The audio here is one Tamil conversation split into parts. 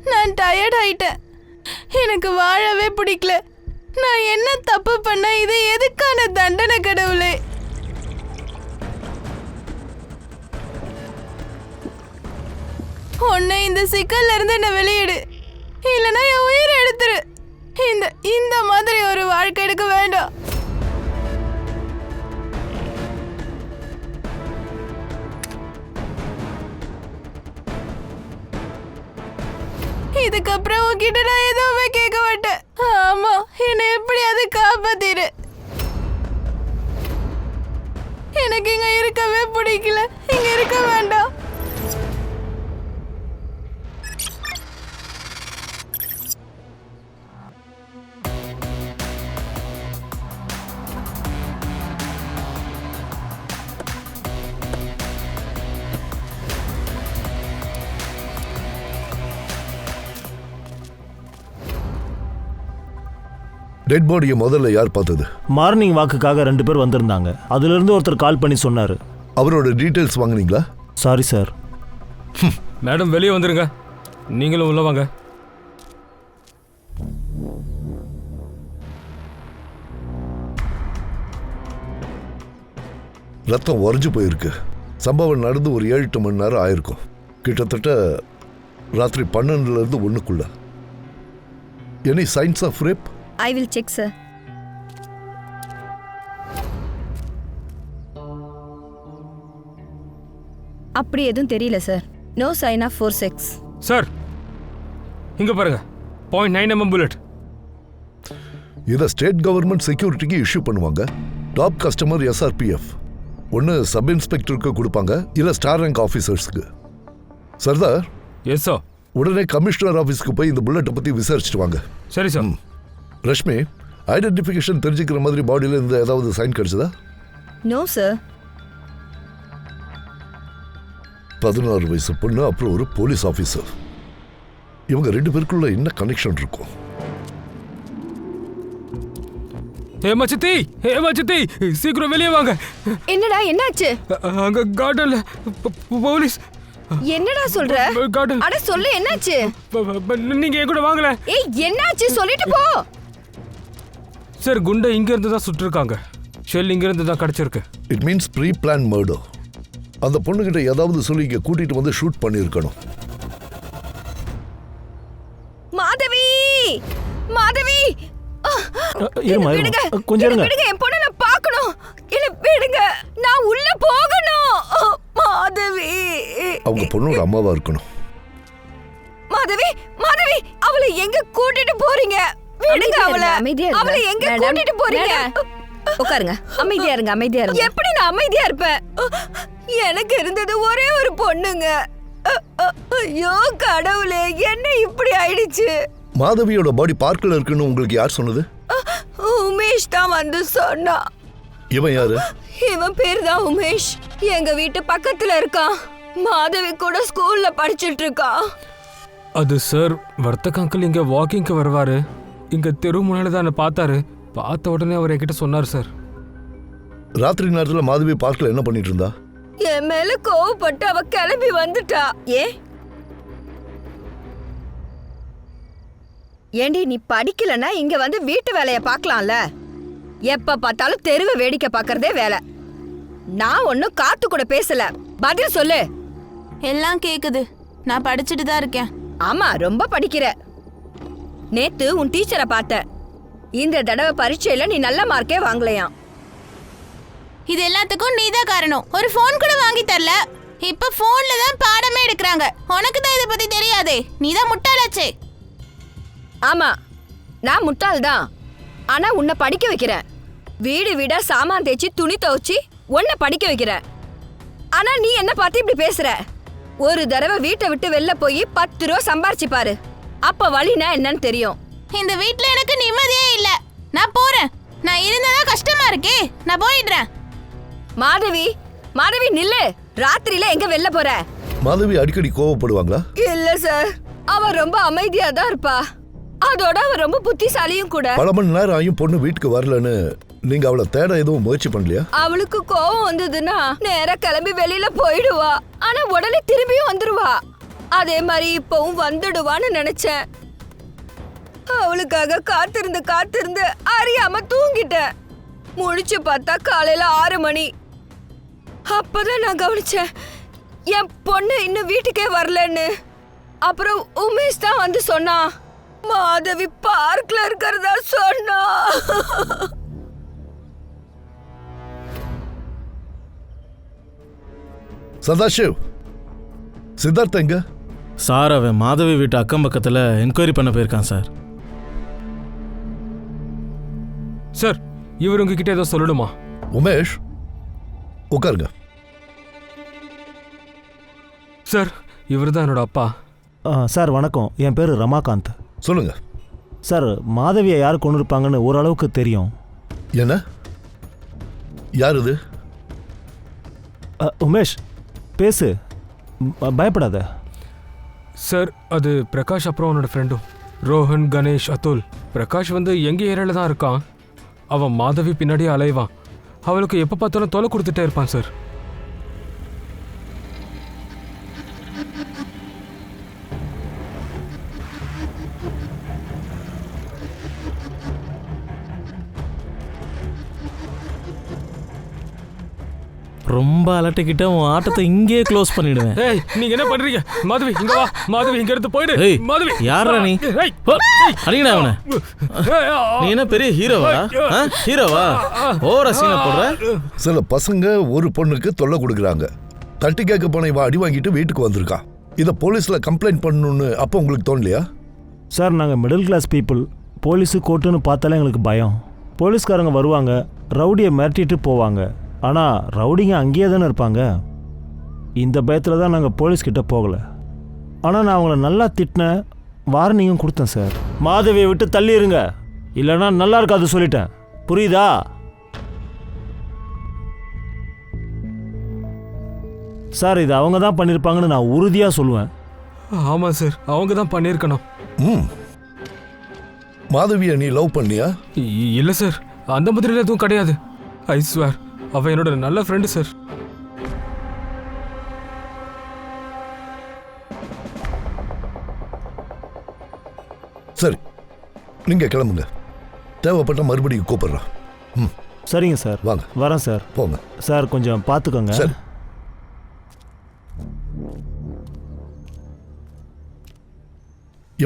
நான் டயர்ட் ஆயிட்டேன். எனக்கு வாழவே பிடிக்கல. நான் என்ன தப்பு பண்ண? இது எதுக்கான தண்டனை கடவுளே? உன்னை இந்த சிக்கல்ல இருந்து என்ன வெளியிடு, இல்லைன்னா என் உயிரை எடுத்துரு. இந்த மாதிரி ஒரு வாழ்க்கை எடுக்க வேண்டாம். இதுக்கப்புறம் உன்கிட்ட நான் எதுவுமே கேட்க மாட்டேன். ஆமா, என்னை எப்படியாவது காப்பாத்திரு. எனக்கு இங்க இருக்கவே பிடிக்கல. இங்க இருக்க வேண்டாம். டெட் பாடியை முதல்ல யார் பார்த்தது? மார்னிங் வாக்குக்காக 2 பேர் வந்திருந்தாங்க. அதுலேருந்து ஒருத்தர் கால் பண்ணி சொன்னார். அவரோட டீட்டெயில்ஸ் வாங்குனீங்களா? Sorry sir. மேடம் வெளியே வந்துருங்க. நீங்களும் உள்ள வாங்க. ரத்தம் உறைஞ்சு போயிருக்கு. சம்பவம் நடந்து ஒரு 7-8 மணி நேரம் ஆயிருக்கும். கிட்டத்தட்ட ராத்திரி 12லேருந்து 1க்குள்ள. Any signs of rape? I will check, sir. அப்படி எதுவும் தெரியல சார். No sign of force sex. Sir இங்க பாருங்க, 0.9 mm புல்லட். இதை ஸ்டேட் கவர்மெண்ட் செக்யூரிட்டிக்கு இஷ்யூ பண்ணுவாங்க. Top customer SRPF. ஒன்று சப் இன்ஸ்பெக்டருக்கு கொடுப்பாங்க, இல்லை ஸ்டார் ரேங்க் ஆஃபீஸர்ஸ்க்கு. சர்தார். Yes sir. உடனே கமிஷனர் ஆஃபீஸ்க்கு போய் இந்த புல்லட்டை பற்றி விசாரிச்சுட்டு வாங்க. சரி சார். ரஷ்மி, ஐடென்டிஃபிகேஷன் தெரிஞ்சுக்கிற மாதிரி பாடியில் இருந்து ஏதாவது சைன் கிடைச்சதா? No sir. 16 வயசு பொண்ணு, அப்புறம் ஒரு போலீஸ் ஆஃபீஸர். இவங்க 2 பேருக்குள்ள என்ன கனெக்ஷன் இருக்கும்? ஹேமச்சித்தி, ஹேமச்சித்தி, சீக்கிரம் வெளியே வாங்க. என்னடா என்னாச்சு? அங்க கார்டன்ல போலீஸ். என்னடா சொல்ற? கார்டன். அட சொல்லு, என்னாச்சு? நீங்க என் கூட வாங்கல. ஏய், என்னாச்சு சொல்லிட்டு போ. சார் குண்டை இங்க இருந்து தான் சுட்டிருக்காங்க. ஷெல் இங்க இருந்து தான் கிடைச்சிருக்கு. It means pre plan murder. அந்த பொண்ணுகிட்ட ஏதாவது சொல்லி இங்க கூட்டிட்டு வந்து ஷூட் பண்ணியிருக்கணும். மாதவி, மாதவி, விடுங்க, கொஞ்சம் இருங்க. விடுங்க, என் பொண்ணை நான் பார்க்கணும். என்ன விடுங்க, நான் உள்ள போகணும். மாதவி. அவங்க பொண்ணோட அம்மாவா இருக்கணும். மாதவி, மாதவி, அவளை எங்க கூட்டிட்டு போறீங்க? விடுங்க அவளை. அவளை எங்க கூட்டிட்டு போறீங்க? உட்காருங்க. அமைதியா இருங்க, அமைதியா இருங்க. எப்படி நான் அமைதியா இருப்பேன்? எனக்கு இருந்தது ஒரே ஒரு பொண்ணுங்க. ஐயோ கடவுளே, என்ன இப்படி ஆயிடுச்சு? மாதவியோட பாடி பார்க்கில் இருக்குன்னு உங்களுக்கு யார் சொன்னது? உமேஷ் தான் வந்து சொன்னா. இவன் யாரு? இவன் பேர் தான் உமேஷ். எங்க வீட்டு பக்கத்துல இருக்கான். மாதவி கூட ஸ்கூல்ல படிச்சிட்டு இருக்கான். அது சார், வர்த்தக அங்கிள் இங்க வாக்கிங்க்கு வருவாரு. இங்க தெரு முன்னால தான் பார்த்தாரு. பார்த்த உடனே அவர் என்கிட்ட சொன்னார் சார். ராத்திரி நேரத்தில் மாதவி பார்க்கில் என்ன பண்ணிட்டு இருந்தா? என் மேல கோவப்பட்டு அவ கிளம்பி வந்துட்டா. ஏண்டி, நீ படிக்கலன்னா இங்க வந்து வீட்டு வேலைய பார்க்கலாம்ல. எப்ப பார்த்தாலும் தெருவை வேடிக்கை பார்க்கறதே வேலை. நான் ஒன்னும் காத்து கூட பேசல. பதில் சொல்லு. எல்லாம் கேக்குது. நான் படிச்சுட்டு தான் இருக்கேன். ஆமா, ரொம்ப படிக்கிற. நேத்து உன் டீச்சரை பார்த்த. இந்த தடவை பரீட்சையில நீ நல்ல மார்க்கே வாங்கலையாம். இது எல்லாத்துக்கும் நீதான் காரணம். ஒரு போன் கூட வாங்கி தரல. இப்ப போன்ல தான் பாடமே எடுக்கிறாங்க. உனக்கு தான் இதை பத்தி தெரியாதே. நீதான் முட்டாளாச்சே. ஆமா, நான் முட்டாள் தான். ஆனா உன்னை படிக்க வைக்கிறேன். வீடு வீடா சாமான் தேய்ச்சி துணி துவச்சி உன்னை படிக்க வைக்கிறேன். ஆனா நீ என்ன பார்த்து இப்படி பேசுற? ஒரு தடவை வீட்டை விட்டு வெளில போய் 10 ரூபா சம்பாரிச்சு பாரு. அப்ப வழினா என்னன்னு தெரியும். இந்த வீட்ல எனக்கு நிம்மதியே இல்ல. நான் போறேன். நான் இருந்ததா கஷ்டமா இருக்கே. நான் போயிடுறேன். மாதவி, மாதவி நில்லு. ராத்திரியில எங்க வெளில போற? மாதவி அடிக்கடி கோவப்படுவாங்களா? இல்ல சார், அவ ரொம்ப அமைதியா தான் இருப்பா. அதோட அவ ரொம்ப புத்திசாலியும் கூட. பல மணி நேரம் ஆயும் பொண்ணு வீட்டுக்கு வரலன்னு நீங்க அவளை தேட எதுவும் முயற்சி பண்ணலையா? அவளுக்கு கோவம் வந்ததுன்னா நேரா கிளம்பி வெளியில போயிடுவா. ஆனா உடனே திரும்பியும் வந்துருவா. அதே மாதிரி இப்பவும் வந்துடுவான்னு நினைச்சேன். அவளுக்காக காத்திருந்து அறியாம தூங்கிட்டேன். முழிச்சு பார்த்தா காலையில 6 மணி. அப்பதான் நான் கவனிச்சேன் என் பொண்ணு இன்னும் வீட்டுக்கே வரலன்னு. அப்புறம் உமேஷ் தான் வந்து சொன்னா, மாதவி பார்க்ல இருக்கிறதா சொன்னா. சதாசிவ், சித்தார்த்த எங்க? சார் அவன் மாதவி வீட்டு அக்கம் பக்கத்தில் என்கொயரி பண்ண போயிருக்கான் சார். சார் இவர் உங்ககிட்ட ஏதோ சொல்லணுமா? உமேஷ், உட்காருங்க. சார் இவர் தான் என்னோட அப்பா. சார் வணக்கம், என் பேர் ரமாகாந்த். சொல்லுங்க. சார் மாதவியை யார் கொண்டு இருப்பாங்கன்னு ஓரளவுக்கு தெரியும். என்ன? யார் இது? உமேஷ் பேசு, பயப்படாத. சார் அது பிரகாஷ், அப்புறம் அவனோட ஃப்ரெண்டும் ரோஹன், கணேஷ், அதுல். பிரகாஷ் வந்து எங்க ஏரியாவில் தான் இருக்கான். அவன் மாதவி பின்னாடியே அலைவான். அவளுக்கு எப்போ பார்த்தாலும் தொலை கொடுத்துட்டே இருப்பான் சார். ரொம்ப அலட்டிக்கிட்ட உன் ஆட்டத்தை இங்கேயே க்ளோஸ் பண்ணிடுவேன். ஏய் நீங்க என்ன பண்றீங்க? மாதவி இங்க வா. மாதவி இங்க இருந்து போயிடு. ஏய் மாதவி யாரா நீ? ஏய் அடிங்கடா அவனை. நீ என்ன பெரிய ஹீரோவா? ஹீரோவா? ஓவரா சீனை போடுற? சில பசங்க ஒரு பொண்ணுக்கு தொல்லை கொடுக்குறாங்க. தட்டி கேட்க போன இவன் அடி வாங்கிட்டு வீட்டுக்கு வந்திருக்கான். இதை போலீஸில் கம்ப்ளைண்ட் பண்ணணும்னு அப்போ உங்களுக்கு தோணலையா? சார் நாங்கள் மிடில் கிளாஸ் பீப்புள். போலீஸு கோர்ட்டுன்னு பார்த்தாலே எங்களுக்கு பயம். போலீஸ்காரங்க வருவாங்க, ரவுடியை மிரட்டிட்டு போவாங்க. ஆனால் ரவுடிங்க அங்கேயே தானே இருப்பாங்க. இந்த பயத்தில் தான் நாங்கள் போலீஸ்கிட்ட போகலை. ஆனால் நான் அவங்கள நல்லா திட்டினேன், வார்னிங்கும் கொடுத்தேன் சார். மாதவியை விட்டு தள்ளி இருங்க, இல்லைன்னா நல்லா இருக்காது சொல்லிட்டேன். புரியுதா? சார் இது அவங்க தான் பண்ணியிருப்பாங்கன்னு நான் உறுதியாக சொல்லுவேன். ஆமாம் சார், அவங்க தான் பண்ணியிருக்கணும். மாதவியை நீ லவ் பண்ணியா? இல்லை சார், அந்த மாதிரிலாம் எதுவும் கிடையாது. ஐ ஸ்வேர், அவன் என்னோட நல்ல ஃப்ரெண்டு சார். சரி, நீங்க கிளம்புங்க. தேவைப்பட்ட மறுபடியும் கூப்பிடுறோம். சரிங்க சார், வாங்க. வரேன் சார். போங்க சார் கொஞ்சம் பார்த்துக்கோங்க. சரி.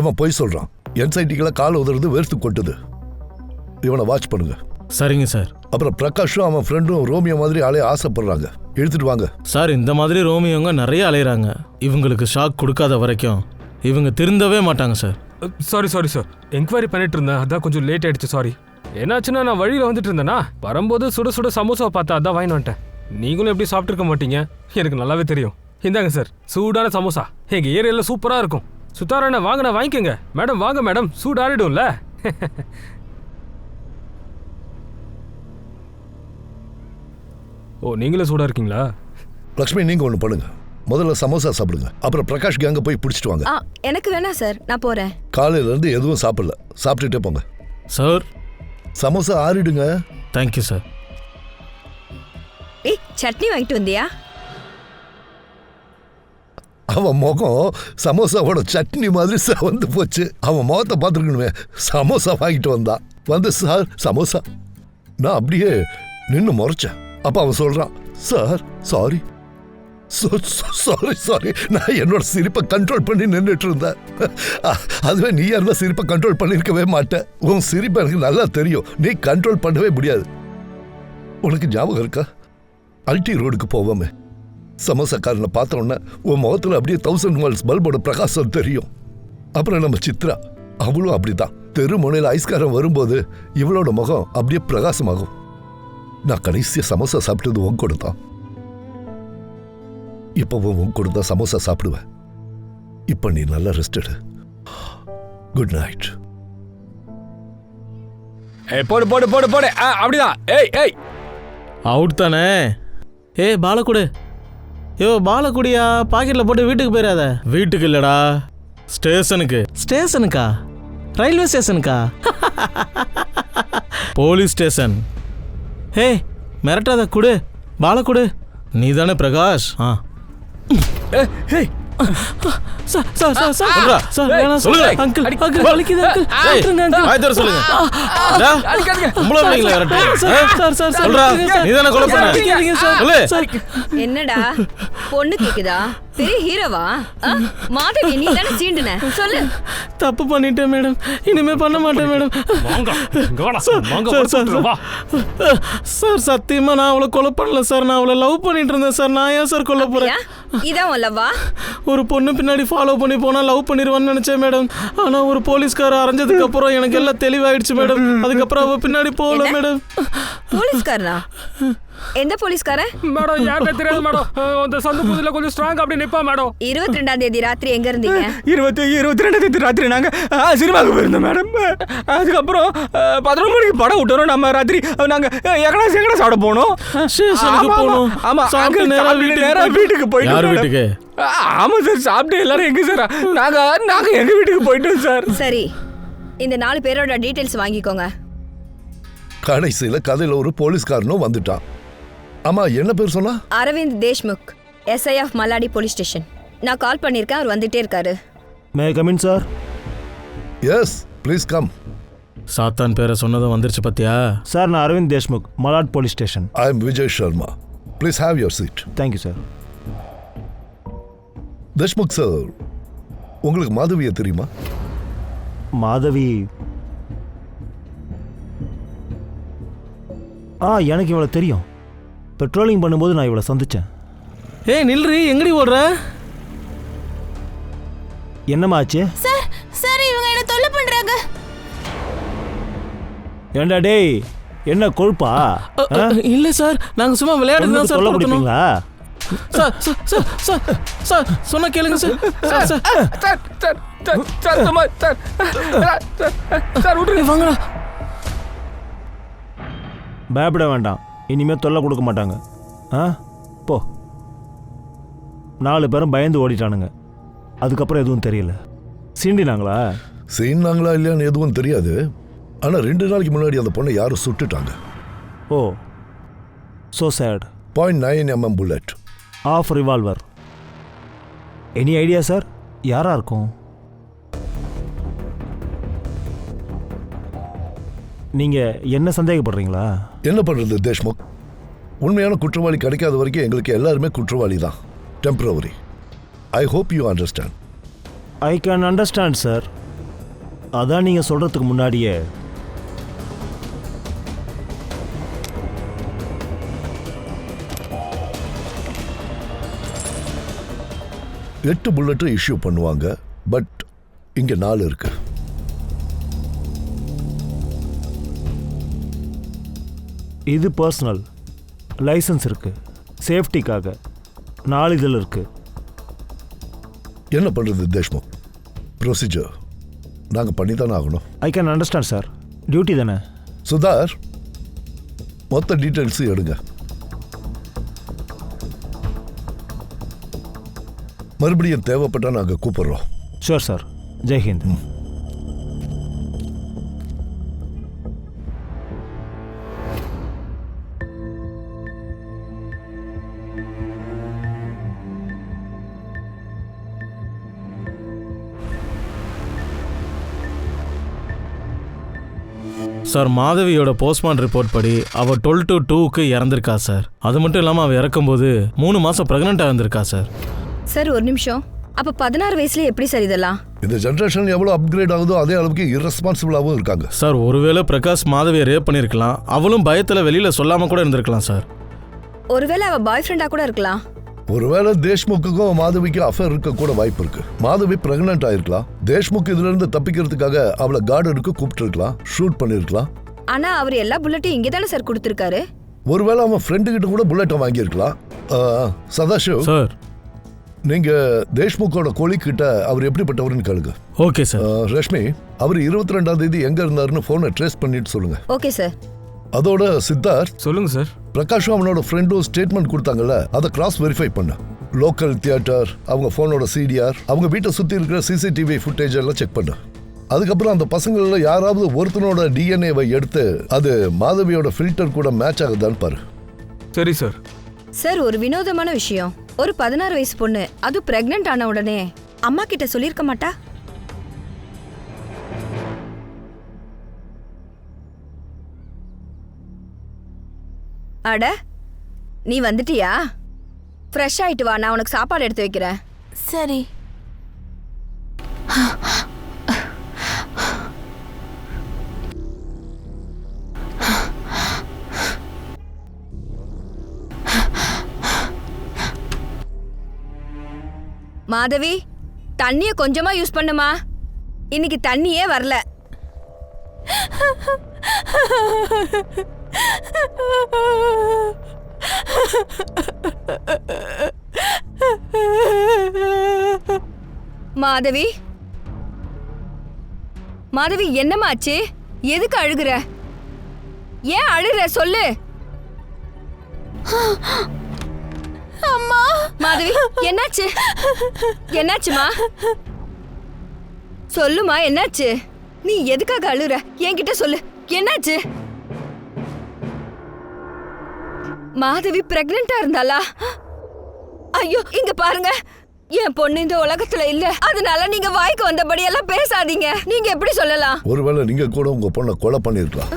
இவன் போய் சொல்றான். என்சைட்டிகளை கால் உதறது வேர்த்து கொட்டுது. இவனை வாட்ச் பண்ணுங்க. சரிங்க சார். அப்புறம் பிரகாஷும் அவன் ஃப்ரெண்டும் ரோமியோ மாதிரி ஆளே ஆசைப்படுறாங்க. எடுத்துட்டு வாங்க. சார் இந்த மாதிரி ரோமியோங்க நிறைய அலையிறாங்க. இவங்களுக்கு ஷாக் கொடுக்காத வரைக்கும் இவங்க திருந்தவே மாட்டாங்க சார். சாரி சார், என்கொயரி பண்ணிட்டு இருந்தேன், அதான் கொஞ்சம் லேட் ஆயிடுச்சு. சாரி. என்னாச்சுன்னா நான் வழியில் வந்துட்டு இருந்தேன்னா வரும்போது சுட சுட சமோசாவை பார்த்தா அதான் வாங்கி வந்துட்டேன். நீங்களும் எப்படி சாப்பிட்ருக்க மாட்டீங்க எனக்கு நல்லாவே தெரியும். இந்தாங்க சார், சூடான சமோசா. எங்க ஏரியாவில் சூப்பராக இருக்கும். சுத்தாரான வாங்கினா வாங்கிக்கோங்க. மேடம் வாங்க மேடம், சூடாறிடும்ல. ஓ நீங்களே சூடாக இருக்கீங்களா? லக்ஷ்மி, நீங்க ஒன்று பண்ணுங்க. முதல்ல சமோசா சாப்பிடுங்க. அப்புறம் பிரகாஷ் கேங்க போய் பிடிச்சிட்டு வாங்க. எனக்கு வேணாம் சார், நான் போறேன். காலையில இருந்து எதுவும் சாப்பிடல, சாப்பிட்டுட்டே போங்க. சார் சமோசா ஆறிடுங்க. Thank you sir. ஏய் சட்னி வாங்கிட்டு வந்தியா? அவன் முகம் சமோசாவோட சட்னி மாதிரி வந்து போச்சு. அவன் முகத்தை பார்த்துருக்கணுமே. சமோசா வாங்கிட்டு வந்தான். வந்து சார் சமோசா. நான் அப்படியே நின்று முறைச்சேன். அப்போ அவன் சொல்றான், சார் சாரி சாரி. நான் என்னோட சிரிப்பை கண்ட்ரோல் பண்ணி நின்றுட்டு இருந்தேன். அதுவே நீ இருந்தால் சிரிப்பை கண்ட்ரோல் பண்ணியிருக்கவே மாட்டேன். உன் சிரிப்பை எனக்கு நல்லா தெரியும். நீ கண்ட்ரோல் பண்ணவே முடியாது. உனக்கு ஞாபகம் இருக்கா? அல்டி ரோடுக்கு போவோமே, சமோசாக்காரனை பார்த்தோன்னே உன் முகத்தில் அப்படியே 1000 வால்ஸ் பல்போட பிரகாசம் தெரியும். அப்புறம் நம்ம சித்ரா, அவளும் அப்படிதான். தெரு முனையில் ஐஸ்காரம் வரும்போது இவளோட முகம் அப்படியே பிரகாசமாகும். நான் கடைசியாக சமோசா சாப்பிட்டது உன் கூட தான். இப்போவும் உன் கூட தான் சமோசா சாப்பிடுவேன். இப்போ நீ நல்லா ரெஸ்ட் எடு. Good night. போடு போடு போடு போடு. அப்படிதான். ஏய் அவுட் தானே. ஏய் பாலக்குடு. பாலக்குடியா? பாக்கெட்டில் போட்டு வீட்டுக்கு போயிடாத. வீட்டுக்கு இல்லடா, ஸ்டேஷனுக்கு. ஸ்டேஷனுக்கா? ரயில்வே ஸ்டேஷனுக்கா? Police station. ஏய் மிரட்டாத, குடு பாலக்குடு. நீ தானே Prakash? Sir sir sir sir சொல்றா. சார் வேணாம் சொல்லுங்க. சார் அங்கிள் அங்கிள் வலிக்குது அங்கிள் ஏய், விட்டுருங்க, அங்கிள். வாய் திறந்து சொல்லுங்க. டா, உங்களை பிள்ளைங்கள விரட்டு. சார் சார் சார் சொல்றா. நீதானே கொலை பண்ண? அடிக்காதீங்க சார். சொல்லு. சார் என்னடா பொண்ணு கேக்குதா? பெரிய ஹீரோவா? மாதவி நீ தானே சீண்டுன, சொல்லு. தப்பு பண்ணிட்டேன் மேடம், இனிமே பண்ண மாட்டேன் மேடம். சார் சத்தியமா நான் அவளை கொலை பண்ணல சார், நான் அவளை லவ் பண்ணிட்டு இருந்தேன் சார். நான் ஏன் சார் கொல்ல போறேன்? இதான் உள்ளவா? ஒரு பொண்ணு பின்னாடி ஃபாலோ பண்ணி போனா லவ் பண்ணிடுவான்னு நினைச்சேன் மேடம். ஆனா ஒரு போலீஸ்கார அரைஞ்சதுக்கு அப்புறம் எனக்கு எல்லாம் தெளிவாயிடுச்சு மேடம். அதுக்கப்புறம் அவ பின்னாடி போகல மேடம். போலீஸ்காரனா? எந்த போலீஸ்காரன்? மேடம் யாருமே தெரியாது மேடம். அந்த சந்து புதுல கொஞ்சம் ஸ்ட்ராங் அப்படி நிப்பா மேடம். 22ஆம் தேதி ராத்திரி எங்க இருந்தீங்க? 22ஆம் தேதி ராத்திரி நாங்க சினிமாவுக்கு போயிருந்தோம் மேடம். அதுக்கப்புறம் 11 மணிக்கு படம் விட்டோம். நம்ம ராத்திரி நாங்க எங்கடா சாப்பிட போனோம். ஸ்டேஷனுக்கு போனோம். ஆமா, சாப்பிட்டு நேரா வீட்டுக்கு போயிட்டோம். யார் வீட்டுக்கு? ஆமா சார், சாப்பிட்டு எல்லாரும் எங்க சார்? நாங்க எங்க வீட்டுக்கு போயிட்டோம் சார். சரி, இந்த 4 பேரோட டீடைல்ஸ் வாங்கிக்கோங்க. கடைசியில கதையில ஒரு போலீஸ்காரனும் வந்துட்டான். ஆமா, என்ன பேர் சொன்னா? Arvind Deshmukh, SI of Malad police station. நான் கால் பண்ணிருக்கேன், அவர் வந்துட்டே இருக்காரு. May come in sir. Yes please come. சாத்தான் பேரை சொன்னதும் வந்துருச்சு பாத்தியா? சார் நான் Arvind Deshmukh, Malad police station. I am Vijay Sharma. Please have your seat. Thank you sir. Deshmukh sir, உங்களுக்கு மாதவியை தெரியுமா? மாதவி எனக்கு இவளை தெரியும். பெட்ரோலிங் பண்ணும்போது நான் இவளை சந்திச்சேன். ஏய் நில்றி, எங்கடி ஓடுற? என்னம்மா ஆச்சு? சார் சார் இவங்க என்ன தொல்லை பண்றாங்க. ஏண்டா டேய், என்ன கொழுப்பா? இல்ல சார், நாங்க சும்மா விளையாடுறது தான் சார். சொல்ல முடியுங்களா? Sir sir sir sir sir சொன்னா கேளுங்க sir. Sir sir sir sir sir sir விட்டுருங்க, வாங்கடா. பயப்பட வேண்டாம், இனிமேல் தொல்லை கொடுக்க மாட்டாங்க. போ. 4 பேரும் பயந்து ஓடிட்டானுங்க. அதுக்கப்புறம் எதுவும் தெரியல. சீண்டினாங்களா? சீனாங்களா இல்லையான்னு எதுவும் தெரியாது. ஆனா 2 நாளைக்கு முன்னாடி அந்த பொண்ணை யாரும் சுட்டுட்டாங்க. ஓ, so sad. .9mm bullet. Of revolver. Any idea sir? யாரா இருக்கும்? நீங்க என்ன சந்தேகப்படுறீங்களா? என்ன பண்றது தேஷ்முக், உண்மையான குற்றவாளி கிடைக்காத வரைக்கும் எங்களுக்கு எல்லாருமே குற்றவாளி தான். Temporary. I hope you understand. I can understand sir. அதான் நீங்க சொல்றதுக்கு முன்னாடியே எட்டு புல்லட் இஷ்யூ பண்ணுவாங்க. பட் இங்க 4 இருக்கு. இது பர்சனல். லைசன்ஸ் இருக்கு, சேஃப்டிக்காக 4 இதில் இருக்கு. என்ன பண்றது தேஷ்முக், ப்ரொசீஜர் நாங்க பண்ணி தானே ஆகணும். I can understand sir, duty தானே. சுதார், மொத்த டீட்டெயில்ஸும் எடுங்க. மறுபடியும் தேவைப்பட்டா நாங்க கூப்பிடுறோம். Sure sir. ஜெய்ஹிந்த். சார் மாதவியோட போஸ்ட்மார்ட்டம் ரிப்போர்ட் படி அவள் 12/2க்கு இறந்திருக்கா சார். அது மட்டும் இல்லாமல் அவள் இறக்கும்போது 3 மாதம் ப்ரெக்னெண்ட்டாக இருந்திருக்கா சார். சார் ஒரு நிமிஷம், அப்ப 16 வயசுல எப்படி சார் இதெல்லாம்? இந்த ஜென்ரேஷன் எவ்வளவு அப்கிரேட் ஆகுதோ அதே அளவுக்கு இரஸ்பான்சிபிளாகவும் இருக்காங்க. சார் ஒருவேளை பிரகாஷ் மாதவியை ரேப் பண்ணியிருக்கலாம். அவளும் பயத்தில் வெளியில் சொல்லாமல் கூட இருந்திருக்கலாம் சார். ஒருவேளை அவ பாய் ஃப்ரெண்டா கூட இருக்கலாம். ஒருவேளை தேஷ்முக்குக்கும் மாதவிக்கும் அஃபேர் இருக்க கூட வாய்ப்பு இருக்கு. மாதவி பிரெக்னென்ட் ஆயிருக்கலாம். தேஷ்முக் இதுல இருந்து தப்பிக்கிறதுக்காக அவளை கார்டனுக்கு கூப்பிட்டு இருக்கலாம், ஷூட் பண்ணிருக்கலாம். ஆனா அவர் எல்லா புல்லட்டையும் இங்க தானே சார் கொடுத்திருக்காரு. ஒருவேளை அவன் ஃப்ரெண்டு கிட்ட கூட புல்லட்டை வாங்கியிருக்கலாம். சதாசிவ் சார், நீங்க தேஷ்முக்கோட கோழி கிட்ட அவர் எப்படிப்பட்டவர்னு கேளுங்க. Okay sir. ரஷ்மி, அவர் 22ஆம் தேதி எங்க இருந்தாருன்னு போனை ட்ரேஸ் பண்ணிட்டு சொல்லுங்க. Okay sir. அதோட சித்தார்த், சொல்லுங்க சார். பிரகாஷும் அவனோட ஃப்ரெண்டும் ஸ்டேட்மெண்ட் கொடுத்தாங்கல்ல, அதை கிராஸ் வெரிஃபை பண்ண. லோக்கல் தியேட்டர், அவங்க போனோட சிடிஆர், அவங்க வீட்டை சுத்தி இருக்கிற சிசிடிவி ஃபுட்டேஜ் எல்லாம் செக் பண்ண. அதுக்கப்புறம் அந்த பசங்கள யாராவது ஒருத்தனோட டிஎன்ஏவை எடுத்து அது மாதவியோட ஃபில்டர் கூட மேட்ச் ஆகுதான்னு பாரு. சரி சார். சார் ஒரு வினோதமான விஷயம், ஒரு 16 வயசு பொண்ணு அது பிரெக்னென்ட் ஆன உடனே அம்மா கிட்ட சொல்லியிருக்க மாட்டா? அட, நீ வந்துட்டியா? ஃப்ரெஷ் ஆயிட்டு வா, நான் உனக்கு சாப்பாடு எடுத்து வைக்கிறேன். சரி. மாதவி, தண்ணிய கொஞ்சமா யூஸ் பண்ணுமா, இன்னைக்கு தண்ணியே வரல. மாதவி, மாதவி, என்னமாச்சு? எதுக்கு அழுகுற? ஏன் அழுற சொல்லு. அம்மா. மாதவி, என்னாச்சு? என்னாச்சுமா? சொல்லுமா, என்னாச்சு? நீ எதுக்காக அழுற? என்கிட்ட சொல்லு, என்னாச்சு? மாதவி பிரெக்னெண்டா இருந்தாளா? ஐயோ, இங்க பாருங்க, என் பொண்ணு இந்த உலகத்துல இல்ல. அதனால நீங்க வாய்க்கு வந்தபடி எல்லாம் பேசாதீங்க. நீங்க எப்படி சொல்லலாம்? ஒருவேளை நீங்க கூட உங்க பொண்ணை கொலை பண்ணிருக்கலாம்.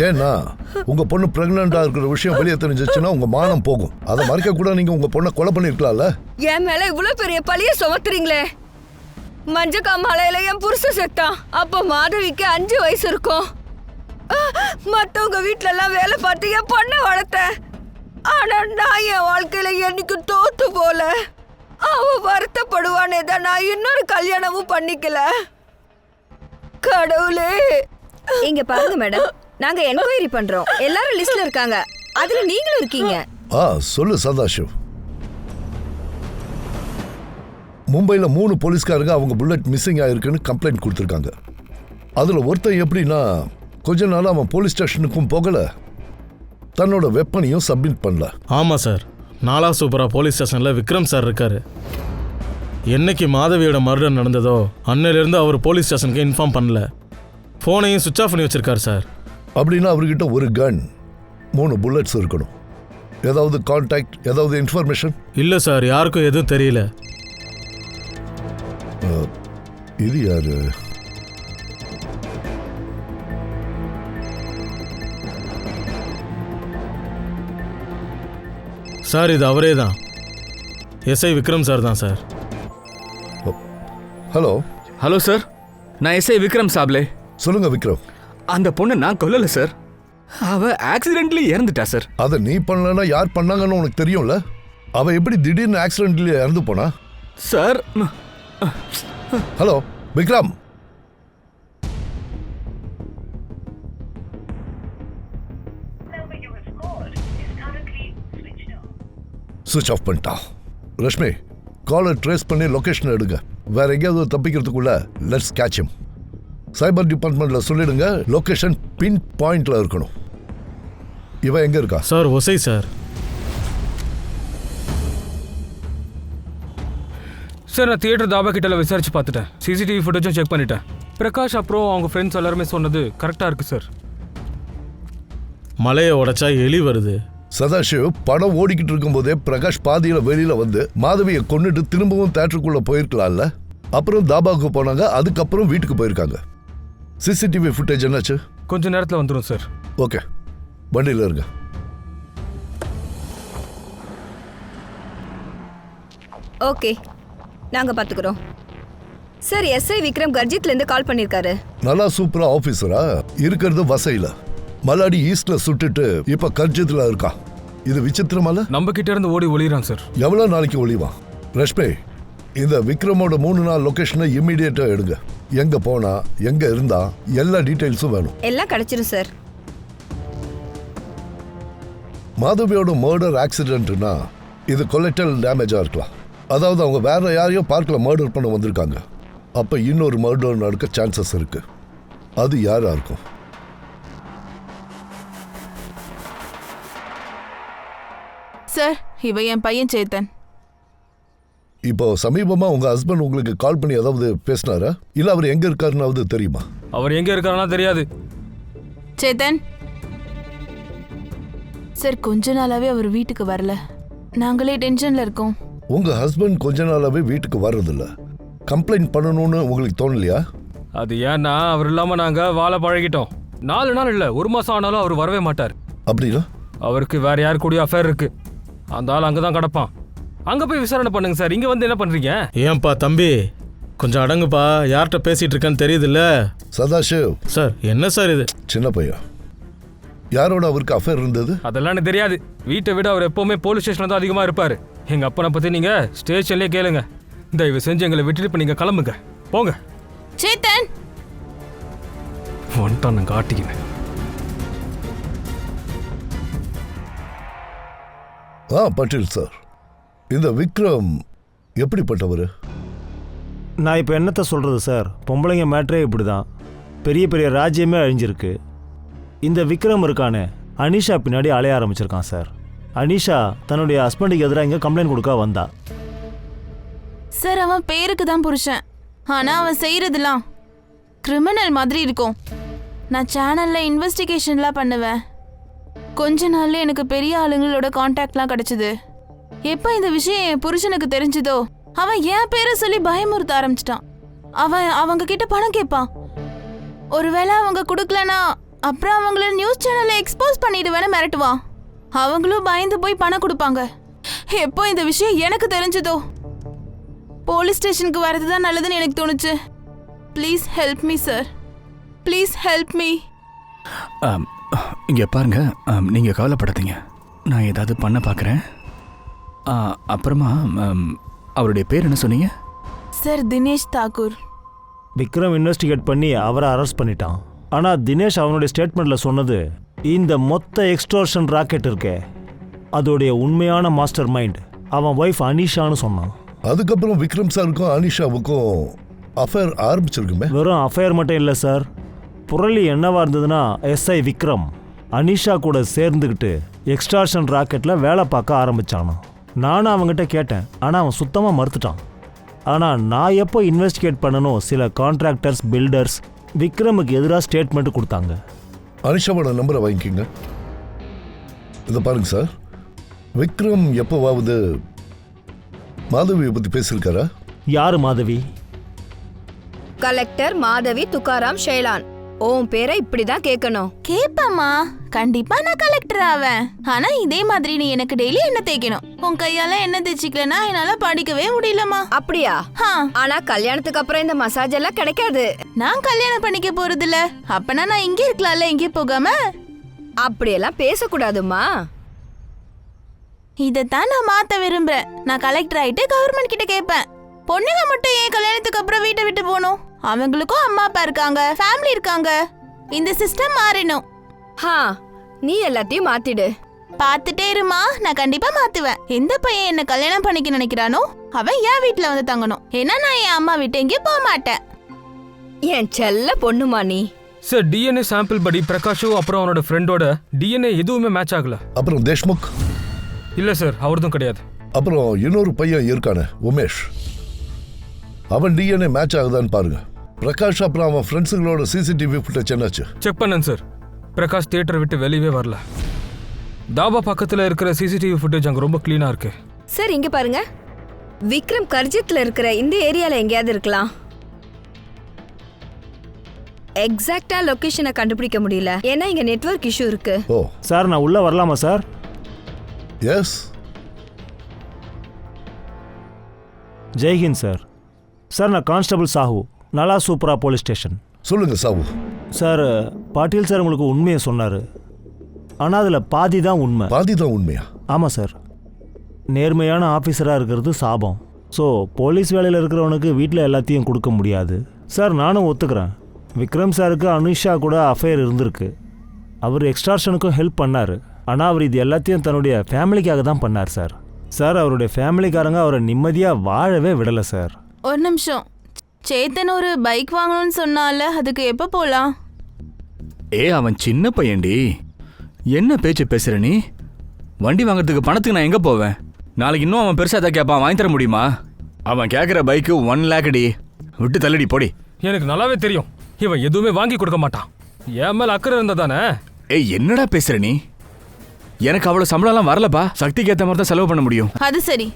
ஏன்னா உங்க பொண்ணு பிரெக்னண்டா இருக்கிற விஷயம் வெளியே தெரிஞ்சிச்சுன்னா உங்க மானம் போகும். அதை மறைக்க கூட நீங்க உங்க பொண்ணை கொலை பண்ணிருக்கலாம்ல. என் மேல இவ்வளவு பெரிய பழிய சுமத்துறீங்களே. மஞ்சக்காமலையில என் புருஷன் செத்தான். அப்ப மாதவிக்கு 5 வயசு இருக்கும். மத்தவங்க வீட்டுல எல்லாம் வேலை பார்த்து என் பொண்ணை வளர்த்தேன். ஆனா நான் என் வாழ்க்கையில என்னைக்கு தோத்து போல. அவ வருத்தப்படுவானே தான் நான் இன்னொரு கல்யாணமும் பண்ணிக்கல. கடவுளே. இங்க பாருங்க மேடம், நாங்க என்கொயரி பண்றோம். எல்லாரும் லிஸ்ட்ல இருக்காங்க, அதுல நீங்களும் இருக்கீங்க. சொல்லு சதாசிவ். மும்பையில் 3 போலீஸ்காரங்க அவங்க புல்லட் மிஸ்ஸிங் ஆயிருக்குன்னு கம்ப்ளைண்ட் கொடுத்துருக்காங்க. அதில் ஒருத்தன் எப்படின்னா கொஞ்ச நாள் அவன் போலீஸ் ஸ்டேஷனுக்கும் போகல, தன்னோட வெப்பனையும் சப்மிட் பண்ணல. ஆமாம் சார், நாலா சூப்பரா போலீஸ் ஸ்டேஷனில் விக்ரம் சார் இருக்காரு. என்னைக்கு மாதவியோட மர்டர் நடந்ததோ அன்னையிலேருந்து அவர் போலீஸ் ஸ்டேஷனுக்கு இன்ஃபார்ம் பண்ணல. ஃபோனையும் சுவிட்ச் ஆஃப் பண்ணி வச்சிருக்காரு சார். அப்படின்னா அவர்கிட்ட ஒரு கன், 3 புல்லட்ஸ் இருக்கணும். ஏதாவது கான்டாக்ட், ஏதாவது இன்ஃபர்மேஷன்? இல்லை சார், யாருக்கும் எதுவும் தெரியல. இது யாரு? சார், இது அவரே தான். எஸ்ஐ விக்ரம் சார் தான் சார். ஹலோ. ஹலோ சார், நான் எஸ்ஐ விக்ரம் சாப்லே. சொல்லுங்க விக்ரம். அந்த பொண்ணை நான் கொல்லல சார், அவ ஆக்சிடென்ட்லி இறந்துட்டா சார். அதை நீ பண்ணலன்னா யார் பண்ணாங்கன்னு உனக்கு தெரியும்ல. அவ எப்படி திடீர்னு ஆக்சிடென்ட்லி இறந்து போனா? சார். ஹலோ விக்ரம். சுவிட்ச் ஆஃப் பண்ணிட்டா. ரஷ்மி, காலை ட்ரேஸ் பண்ணி லொகேஷன் எடுங்க. வேற எங்கேயாவது தப்பிக்கிறதுக்குள்ள லெட்ஸ் கேட்ச் ஹிம். சைபர் டிபார்ட்மெண்ட்ல சொல்லிடுங்க, லொகேஷன் பின் பாயிண்ட்ல இருக்கணும். இவ எங்க இருக்கா? சார், ஒசை சார். சார், நான் தியேட்டர் தாபா கிட்ட விசாரிச்சு பார்த்துட்டேன். சிசிடிவி ஃபுட்டேஜும் செக் பண்ணிட்டேன். பிரகாஷ் அப்புறம் அவங்க ஃப்ரெண்ட்ஸ் எல்லாருமே சொன்னது கரெக்டாக இருக்கு சார். மலையை உடைச்சா எலி வருது. சதாசிவ் படம் ஓடிக்கிட்டு இருக்கும்போதே பிரகாஷ் பாதியில வெளியில வந்து மாதவியை கொன்னுட்டு திரும்பவும் தியேட்டருக்குள்ள போயிருக்கலாம்ல. அப்புறம் தாபாவுக்கு போனாங்க, அதுக்கப்புறம் வீட்டுக்கு போயிருக்காங்க. சிசிடிவி ஃபுட்டேஜ் என்னாச்சு? கொஞ்ச நேரத்தில் வந்துடும் சார். ஓகே, வண்டியில் இருங்க. ஓகே, நாங்க பாத்துக்கிறோம் சார். எஸ்ஐ விக்ரம் கர்ஜித்ல இருந்து கால் பண்ணிருக்காரு. நல்லா சூப்பரா ஆபீசரா இருக்கிறது வசையில. மலாடி ஈஸ்ட்ல சுட்டுட்டு இப்ப கர்ஜித்ல இருக்கா. இது விசித்திரமல்ல? நம்ம கிட்ட இருந்து ஓடி ஒளிறான் சார். எவ்வளவு நாளைக்கு ஒளிவான்? ரஷ்மி, இந்த விக்ரமோட 3 நாள் லொகேஷனை இம்மிடியேட்டா எடுங்க. எங்க போனா, எங்க இருந்தா, எல்லா டீடைல்ஸும் வேணும். எல்லாம் கிடைச்சிரும் சார். மாதவியோட மர்டர் ஆக்சிடென்ட்னா இது கொலெக்டல் டேமேஜா இருக்கலாம். அதாவது அவங்க வேற யாரையோ பார்க்கல மர்டர் பண்ண வந்திருக்காங்க. அப்ப இன்னொரு மர்டர் நடக்க சான்சஸ் இருக்கு. அது யாரா இருக்கும்? சார், இவ என் பையன் சேத்தன். இப்போ சமீபமா உங்க ஹஸ்பண்ட் உங்களுக்கு கால் பண்ணி ஏதாவது பேசினாரா? இல்ல அவர் எங்க இருக்காருன்னாவது தெரியுமா? அவர் எங்க இருக்காருன்னா தெரியாது. சேத்தன் சார், கொஞ்ச நாளாவே அவர் வீட்டுக்கு வரல. நாங்களே டென்ஷன்ல இருக்கோம். உங்க ஹஸ்பண்ட் கொஞ்ச நாளாவே வீட்டுக்கு வர்றதில்ல. கம்ப்ளைண்ட் பண்ணணும்னு உங்களுக்கு தோணலையா? அது ஏன்னா அவர் இல்லாம நாங்க வாழ பழகிட்டோம். 4 நாள் இல்ல 1 மாசம் ஆனாலும் அவர் வரவே மாட்டார். அப்படின்னா அவருக்கு வேற யார் கூடயும் அஃபேர் இருக்கு. அந்த ஆள் அங்கதான் கிடப்பான். அங்க போய் விசாரணை பண்ணுங்க சார். இங்க வந்து என்ன பண்றீங்க? ஏன்பா தம்பி, கொஞ்சம் அடங்குப்பா. யார்கிட்ட பேசிட்டு இருக்கான்னு தெரியுதுல்ல? சதாசிவ் சார், என்ன சார் இது? சின்ன பையன், யாரோட அவருக்கு அஃபேர் இருந்தது? அதெல்லாம் எனக்கு தெரியாது. வீட்டை விட அவர் எப்பவுமே போலீஸ் ஸ்டேஷன்ல தான் அதிகமா இருப்பாரு. எங்க அப்பனை பத்தி நீங்க ஸ்டேஷன்லயே கேளுங்க. தயவு செஞ்சு எங்களை விட்டுட்டு இப்ப நீங்க கிளம்புங்க. போங்க. சேத்தன், வந்துட்டான் நான் காட்டிக்கினேன். பட்டேல் சார், இந்த விக்ரம் எப்படிப்பட்டவர்? நான் இப்போ என்னத்தை சொல்கிறது சார், பொம்பளைங்க மேட்ரே இப்படி தான். பெரிய பெரிய ராஜ்யமே அழிஞ்சிருக்கு. இந்த விக்ரம் இருக்கானே, அனிஷா பின்னாடி அலைய ஆரம்பிச்சிருக்கான் சார். அனிஷா தன்னுடைய ஹஸ்பண்டுக்கு எதிராக இங்கே கம்ப்ளைண்ட் கொடுக்க வந்தா. சார் அவன் பேருக்கு தான் புருஷன், ஆனா அவன் செய்யறதுலாம் கிரிமினல் மாதிரி இருக்கும். நான் சேனல்ல இன்வெஸ்டிகேஷன்லாம் பண்ணுவேன். கொஞ்ச நாள்ல எனக்கு பெரிய ஆளுங்களோட கான்டாக்ட்லாம் கிடைச்சது. எப்போ இந்த விஷயம் என் புருஷனுக்கு தெரிஞ்சதோ அவன் என் பேரை சொல்லி பயமுறுத்த ஆரம்பிச்சிட்டான். அவன் அவங்க கிட்ட பணம் கேட்பான். ஒருவேளை அவங்க கொடுக்கலனா அப்புறம் அவங்கள நியூஸ் சேனல்ல எக்ஸ்போஸ் பண்ணிடுவேன்னு மிரட்டுவான். அவங்களும் பயந்து போய் பணம் கொடுப்பாங்க. எப்போ இந்த விஷயம் எனக்கு தெரிஞ்சதோ போலீஸ் ஸ்டேஷனுக்கு வரது தான் நல்லதுன்னு எனக்கு தோணுச்சு. Please help me sir, please help me. இங்கே பாருங்க, நீங்கள் கவலைப்படாதீங்க, நான் ஏதாவது பண்ண பார்க்குறேன். அப்புறமா அவருடைய பேர் என்ன சொன்னீங்க? சார் தினேஷ் தாக்கூர். விக்ரம் இன்வெஸ்டிகேட் பண்ணி அவரை அரெஸ்ட் பண்ணிட்டான். ஆனால் தினேஷ் அவனுடைய ஸ்டேட்மெண்ட்டில் சொன்னது, இந்த மொத்த எக்ஸ்டோர்ஷன் ராக்கெட் இருக்கே அதோடைய உண்மையான மாஸ்டர் மைண்ட் அவன் ஒய்ஃப் அனிஷான்னு சொன்னான். அதுக்கப்புறம் விக்ரம் சாருக்கும் அனிஷாவுக்கும் அஃபேர் ஆரம்பிச்சிருக்குமே. வெறும் அஃபேர் மட்டும் இல்லை சார், புரளி என்னவா இருந்ததுன்னா எஸ்ஐ விக்ரம் அனிஷா கூட சேர்ந்துக்கிட்டு எக்ஸ்டார்ஷன் ராக்கெட்டில் வேலை பார்க்க ஆரம்பித்தானோ. நானும் அவங்ககிட்ட கேட்டேன், ஆனால் அவன் சுத்தமாக மறுத்துட்டான். ஆனால் நான் எப்போ இன்வெஸ்டிகேட் பண்ணணும், சில கான்ட்ராக்டர்ஸ் பில்டர்ஸ் விக்ரமுக்கு எதிராக ஸ்டேட்மெண்ட் கொடுத்தாங்க. அனிஷாவோட நம்பரை வாங்கிக்கிங்க. இதை பாருங்க சார், விக்ரம் எப்போவாவது மாதவியை பற்றி பேசியிருக்காரா? யாரு மாதவி? கலெக்டர் மாதவி துக்காராம் ஷெய்லான். உன் பேரை இப்படிதான் கேட்கணும். கேப்பம்மா, கண்டிப்பா நான் கலெக்டர் ஆவேன். ஆனா இதே மாதிரி நீ எனக்கு டெய்லி என்ன தேய்க்கணும். உன் கையால என்ன தேய்ச்சிக்கலனா என்னால படிக்கவே முடியலமா. அப்படியா? ஆனா கல்யாணத்துக்கு அப்புறம் இந்த மசாஜ் எல்லாம் கிடைக்காது. நான் கல்யாணம் பண்ணிக்க போறது இல்ல. அப்பனா நான் இங்கே இருக்கலாம்ல, இங்கே போகாம. அப்படியெல்லாம் பேசக்கூடாதுமா. இதத்தான் நான் மாத்த விரும்புறேன். நான் கலெக்டர் ஆயிட்டு கவர்மெண்ட் கிட்ட கேட்பேன், பொண்ணுங்க மட்டும் ஏன் கல்யாணத்துக்கு அப்புறம் வீட்டை விட்டு போகணும்? அவங்களுக்கும் அம்மா அப்பா இருக்காங்க, ஃபேமிலி இருக்காங்க. இந்த சிஸ்டம் மாறணும். நீ எல்லாத்தையும் மாத்திடு. பாத்துட்டே இருமா, நான் கண்டிப்பா மாத்துவேன். எந்த பையன் என்ன கல்யாணம் பண்ணிக்க நினைக்கிறானோ அவன் என் வீட்டுல வந்து தங்கணும். ஏன்னா நான் என் அம்மா வீட்டு எங்கேயும் போக மாட்டேன். என் செல்ல பொண்ணுமா நீ. சார், டிஎன்ஏ சாம்பிள் படி பிரகாஷு அப்புறம் அவனோட ஃப்ரெண்டோட டிஎன்ஏ எதுவுமே மேட்ச் ஆகல. அப்புறம் தேஷ்முக்? இல்ல சார், அவர்தும் கிடையாது. அப்புறம் இன்னொரு பையன் இருக்கானே உமேஷ், அவன் டிஎன்ஏ மேட்ச் ஆகுதான்னு பாருங்க. பிரகாஷ் அப்புறம் அவன் ஃப்ரெண்ட்ஸுங்களோட சிசிடிவி ஃபுட்டேஜ் என்னாச்சு? செக் பண்ணேன் சார். பிரகாஷ் தியேட்டரை விட்டு வெளியவே வரல. தாபா பக்கத்துல இருக்கிற சிசிடிவி ஃபுட்டேஜ் அங்க ரொம்ப கிளீனா இருக்கு. சார் இங்க பாருங்க, விக்ரம் கர்ஜித்ல இருக்கிற இந்த ஏரியால எங்கேயாவது இருக்கலாம். எக்ஸாக்ட்டா லொகேஷனை கண்டுபிடிக்க முடியல, ஏன்னா இங்க நெட்வொர்க் இஷ்யூ இருக்கு. ஓ சார், நான் உள்ள வரலாமா சார்? எஸ். ஜெய்ஹிந்த் சார். சார், நான் கான்ஸ்டபிள் சாஹூ, நல்லா சூப்பரா போலீஸ் ஸ்டேஷன். சொல்லுங்க சாவு. சார், பாட்டீல் சார் உங்களுக்கு உண்மையை சொன்னார், ஆனால் அதில் பாதி தான் உண்மை. பாதி தான் உண்மையா? ஆமாம் சார். நேர்மையான ஆஃபீஸராக இருக்கிறது சாபம். ஸோ போலீஸ் வேலையில் இருக்கிறவனுக்கு வீட்டில் எல்லாத்தையும் கொடுக்க முடியாது சார். நானும் ஒத்துக்கிறேன், விக்ரம் சாருக்கு அனுஷா கூட அஃபேர் இருந்திருக்கு. அவர் எக்ஸ்டார்ஷனுக்கும் ஹெல்ப் பண்ணார். ஆனால் அவர் இது எல்லாத்தையும் தன்னுடைய ஃபேமிலிக்காக தான் பண்ணார் சார். சார், அவருடைய ஃபேமிலிக்காரங்க அவரை நிம்மதியாக வாழவே விடலை சார். ஒரு நிமிஷம், சேத்தன் ஒரு பைக் வாங்கணும்னு சொன்னால, அதுக்கு எப்போ போகலாம்? அவன் சின்ன பையன்டி, என்ன பேச்சு பேசுற நீ? வண்டி வாங்குறதுக்கு பணத்துக்கு நான் எங்கே போவேன்? நாளைக்கு இன்னும் அவன் பெருசாக தான் கேட்பான், வாங்கி தர முடியுமா? அவன் கேட்குற பைக்கு 1 lakh டி. விட்டு தள்ளுடி போடி. எனக்கு நல்லாவே தெரியும், இவன் எதுவுமே வாங்கி கொடுக்க மாட்டான். என் மேல அக்கறை இருந்தா தானே. என்னடா பேசுற நீ? எனக்கு அவ்வளோ சம்பளம்லாம் வரலப்பா. சக்திக்கு ஏற்ற மாதிரி தான் செலவு பண்ண முடியும். அது சரி,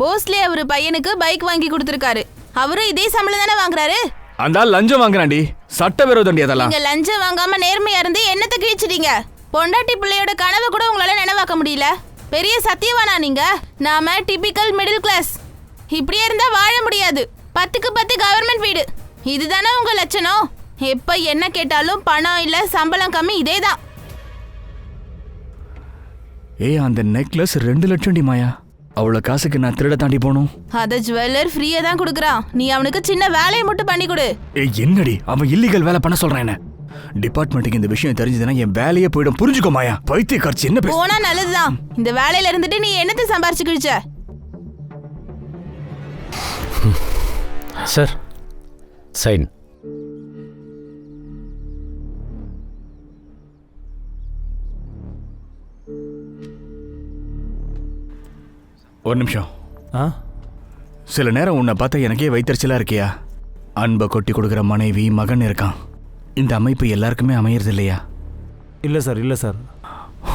போஸ்லே அவரு பையனுக்கு பைக் வாங்கி கொடுத்துருக்காரு. அவரும் இதே சம்பளம் தானே வாங்குறாரு. அந்த ஆள் லஞ்சம் வாங்குறான்டி, சட்டவிரோதண்டி அதெல்லாம். நீங்க லஞ்சம் வாங்காம நேர்மையா இருந்து என்னத்தை கிழிச்சிட்டீங்க? பொண்டாட்டி பிள்ளையோட கனவை கூட உங்களால நினைவாக்க முடியல. பெரிய சத்தியவானா நீங்க? நாம டிபிக்கல் மிடில் கிளாஸ். இப்படியே இருந்தா வாழ முடியாது. 10க்கு 10 கவர்மெண்ட் வீடு, இதுதானே உங்க லட்சணம்? எப்ப என்ன கேட்டாலும் பணம் இல்ல, சம்பளம் கம்மி, இதேதான். அந்த நெக்லஸ் 2 லட்சம் மாயா. அவ்வளவு காசுக்கு நான் திருட தாண்டி போகணும்? அத ஜுவல்லர் ஃப்ரீயா தான் கொடுக்கறான். நீ அவனுக்கு சின்ன வேலையை மட்டும் பண்ணி கொடு. என்னடி அவன் இல்லீகல் வேலை பண்ண சொல்றான்? என்ன டிபார்ட்மெண்ட்டுக்கு இந்த விஷயம் தெரிஞ்சதுன்னா என் வேலையே போயிடும். புரிஞ்சுக்கோ மாயா. பைத்திய காட்சி என்ன போனா நல்லதுதான். இந்த வேலையில இருந்துட்டு நீ என்னத்தை சம்பாரிச்சு கிழிச்ச? Sir sign. ஒரு நிமிஷம். ஆ சில நேரம் உன்னை பார்த்தா எனக்கே வைத்தறிச்சலா இருக்கியா? அன்பை கொட்டி கொடுக்குற மனைவி மகன் இருக்கான். இந்த அமைப்பு எல்லாருக்குமே அமையறது இல்லையா? இல்லை சார், இல்லை சார்.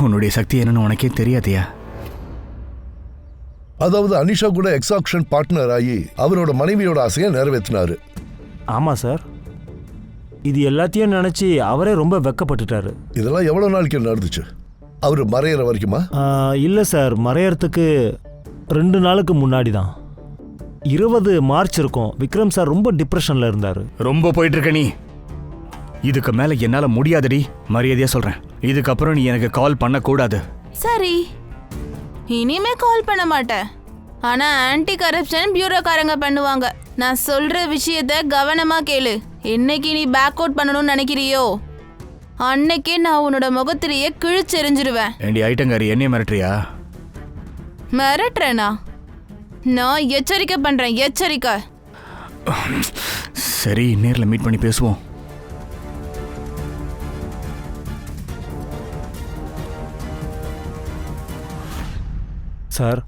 உன்னுடைய சக்தி என்னன்னு உனக்கே தெரியாதியா? அதாவது அனிஷா கூட எக்ஸாக்ஷன் பார்ட்னர் ஆகி அவரோட மனைவியோட ஆசையை நிறைவேற்றினாரு. ஆமாம் சார். இது எல்லாத்தையும் நினச்சி அவரே ரொம்ப வெக்கப்பட்டுட்டாரு. இதெல்லாம் எவ்வளோ நாளைக்கு நடந்துச்சு? அவர் மறையிற வரைக்குமா? இல்லை சார், மறையறதுக்கு 2 நாளுக்கு முன்னாடி தான். 20 மார்ச் இருக்கும். விக்ரம் சார் ரொம்ப டிப்ரெஷனில் இருந்தார். ரொம்ப போயிட்டு இருக்க நீ. இதுக்கு மேலே என்னால் முடியாதடி, மரியாதையாக சொல்கிறேன். இதுக்கப்புறம் நீ எனக்கு கால் பண்ணக்கூடாது. சரி, இனிமே கால் பண்ண மாட்டேன். ஆனா ஆன்டி கரப்ஷன் பியூரோக்காரங்க பண்ணுவாங்க. நான் சொல்ற விஷயத்த கவனமா கேளு. என்னைக்கு நீ பேக் அவுட் பண்ணணும்னு நினைக்கிறியோ அன்னைக்கே நான் உன்னோட முகத்திலேயே கிழிச்செறிஞ்சிருவேன். ஏண்டி ஐட்டங்காரி, என்னைய மிரட்டுறியா? மிரட்டுறேனா? நான் எச்சரிக்கை பண்றேன், எச்சரிக்கை. சரி, நேரில் மீட் பண்ணி பேசுவோம். சார்,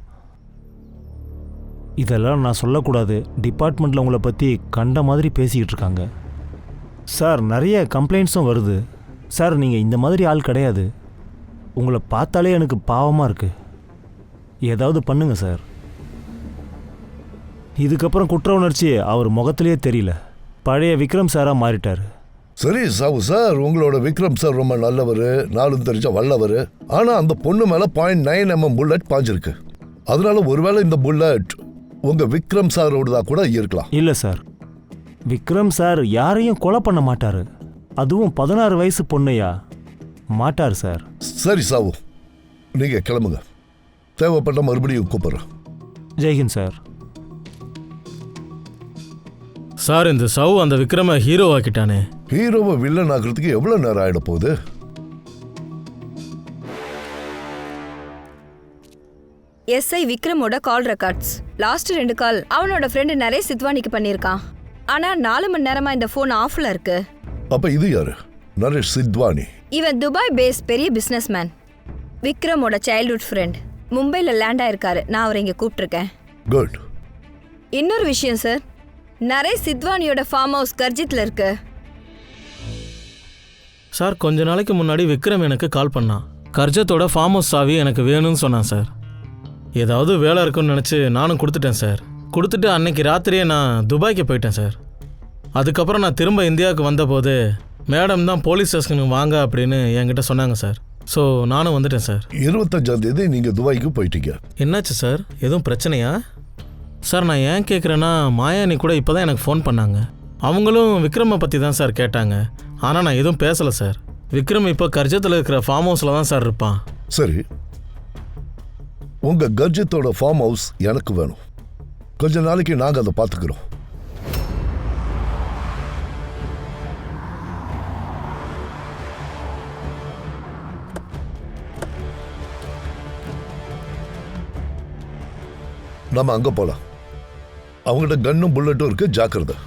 இதெல்லாம் நான் சொல்லக்கூடாது. டிபார்ட்மெண்ட்டில் உங்களை பற்றி கண்ட மாதிரி பேசிக்கிட்டு இருக்காங்க சார். நிறைய கம்ப்ளைண்ட்ஸும் வருது சார். நீங்கள் இந்த மாதிரி ஆள் கிடையாது. உங்களை பார்த்தாலே எனக்கு பாவமாக இருக்குது. ஏதாவது பண்ணுங்க சார். இதுக்கப்புறம் குற்ற உணர்ச்சி அவர் முகத்திலேயே தெரியல. பழைய விக்ரம் சாராக மாறிட்டார். சரி சாவு சார், உங்களோட விக்ரம் சார் ரொம்ப நல்லவர், நாளும் தெரிஞ்ச வல்லவர். ஆனா அந்த பொண்ணு மேல 0.9 mm புல்லட் பாஞ்சிருக்கு. அதனால ஒருவேளை இந்த புல்லட் உங்க விக்ரம் சாரோடதா கூட இருக்கலாம். இல்லை சார், விக்ரம் சார் யாரையும் கொலை பண்ண மாட்டார். அதுவும் 16 வயசு பொண்ணையா மாட்டார் சார். சரி சாவு, நீங்க கிளம்புங்க. தேவைப்பட்ட மறுபடியும் கூப்பிடுறேன். ஜெய்ஹிந்த் சார். சார், இந்த சவு அந்த விக்ரம ஹீரோ ஆக்கிட்டானே. ஹீரோவை வில்லன் ஆகிறதுக்கு எவ்வளவு நேரம் ஆயிட போகுது? எஸ்ஐ விக்ரமோட கால் ரெக்கார்ட்ஸ். லாஸ்ட் 2 கால் அவனோட ஃப்ரெண்டு நரேஷ் சித்வானிக்கு பண்ணியிருக்கான். ஆனா 4 மணி நேரமா இந்த ஃபோன் ஆஃப்ல இருக்கு. அப்ப இது யாரு? நரேஷ் சித்வானி. இவன் துபாய் பேஸ் பெரிய பிசினஸ் மேன். விக்ரமோட சைல்ட்ஹுட் ஃப்ரெண்ட். மும்பைல லேண்ட் ஆயிருக்காரு. நான் அவரை இங்க கூப்பிட்டுருக்கேன். குட். இன்னொரு விஷயம் சார், நரேஷ் சித்வானியோட ஃபார்ம் ஹவுஸ் கர்ஜித்ல இருக்கு. சார், கொஞ்ச நாளைக்கு முன்னாடி விக்ரம் எனக்கு கால் பண்ணான். கர்ஜத்தோட ஃபார்ம் ஹவுஸ் சாவி எனக்கு வேணும்னு சொன்னான் சார். ஏதாவது வேலை இருக்குன்னு நினச்சி நானும் கொடுத்துட்டேன் சார். கொடுத்துட்டு அன்னைக்கு ராத்திரியே நான் துபாய்க்கு போயிட்டேன் சார். அதுக்கப்புறம் நான் திரும்ப இந்தியாவுக்கு வந்தபோது மேடம் தான் போலீஸ் ஸ்டேஷனுக்கு வாங்க அப்படின்னு என்கிட்ட சொன்னாங்க சார். ஸோ நானும் வந்துட்டேன் சார். 25ஆம் தேதி நீங்கள் துபாய்க்கு போயிட்டீங்க. என்னாச்சு சார், எதுவும் பிரச்சனையா? சார், நான் ஏன் கேட்குறேன்னா, மாயானி கூட இப்போ தான் எனக்கு ஃபோன் பண்ணாங்க. அவங்களும் விக்ரமை பற்றி தான் சார் கேட்டாங்க. ஆனால் நான் எதுவும் பேசலை சார். விக்ரம் இப்போ கர்ஜத்தில் இருக்கிற ஃபார்ம் ஹவுஸில் தான் சார் இருப்பான். சரி, உங்கள் கர்ஜத்தோட ஃபார்ம் ஹவுஸ் எனக்கு வேணும். கொஞ்ச நாளைக்கு நாங்கள் அதை பார்த்துக்கிறோம். நம்ம அங்கே போகலாம். அவங்ககிட்ட கன்னும் புல்லட்டும் இருக்கு, ஜாக்கிரதை.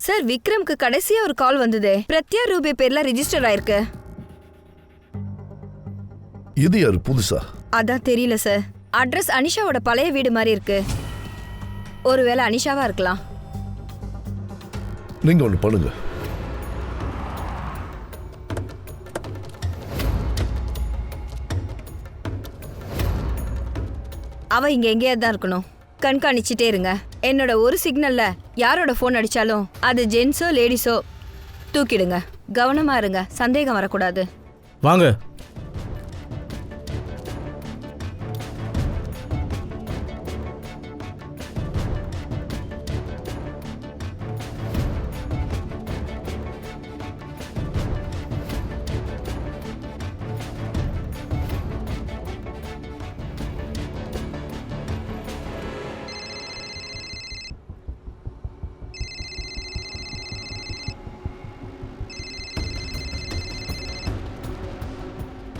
சார் விக்ரம்க்கு கடைசியா ஒரு கால் வந்ததே, பிரத்யா ரூபே பேர்ல ரெஜிஸ்டர் ஆயிருக்கு. இது யாரு புதுசா? அதான் தெரியல சார். அட்ரஸ் அனிஷாவோட பழைய வீடு மாதிரி இருக்கு. ஒருவேளை அனிஷாவா இருக்கலாம். நீங்க ஒண்ணு பண்ணுங்க, அவ இங்க எங்கேயாவது தான் இருக்கணும். கண்காணிச்சுட்டே இருங்க. என்னோட ஒரு சிக்னல்ல யாரோட ஃபோன் அடிச்சாலும் அது ஜென்ஸோ லேடிஸோ தூக்கிடுங்க. கவனமா இருங்க, சந்தேகம் வரக்கூடாது. வாங்க.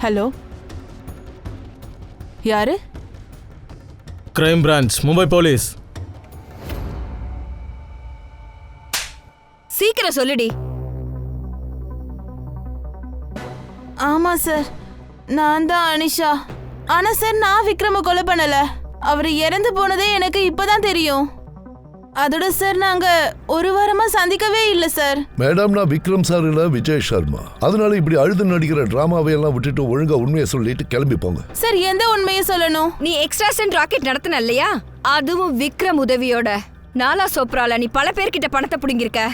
ஹலோ, யாரு? Crime branch, Mumbai police. சீக்கிரம் சொல்லுடி. ஆமா சார், நான் தான் அனிஷா. ஆனா சார், நான் விக்ரம கொலை பண்ணல. அவர் இறந்து போனதே எனக்கு இப்பதான் தெரியும். அதோட சார், நாங்க ஒரு வாரமா சந்திக்கவே இல்லை சார். மேடம், நான் விக்ரம் சார் இல்ல விஜய் சர்மா. அதனால இப்படி அழுது நடிக்கிற டிராமாவை எல்லாம் விட்டுட்டு ஒழுங்கா உண்மையை சொல்லிட்டு கிளம்பி போங்க. சார், எந்த உண்மையை சொல்லணும்? நீ எக்ஸ்ட்ரா சென்ட் ராக்கெட் நடத்தின இல்லையா, அதுவும் விக்ரம் உதவியோட. நாலா சோப்ரால நீ பல பேர்கிட்ட பணத்தை புடுங்கிருக்க.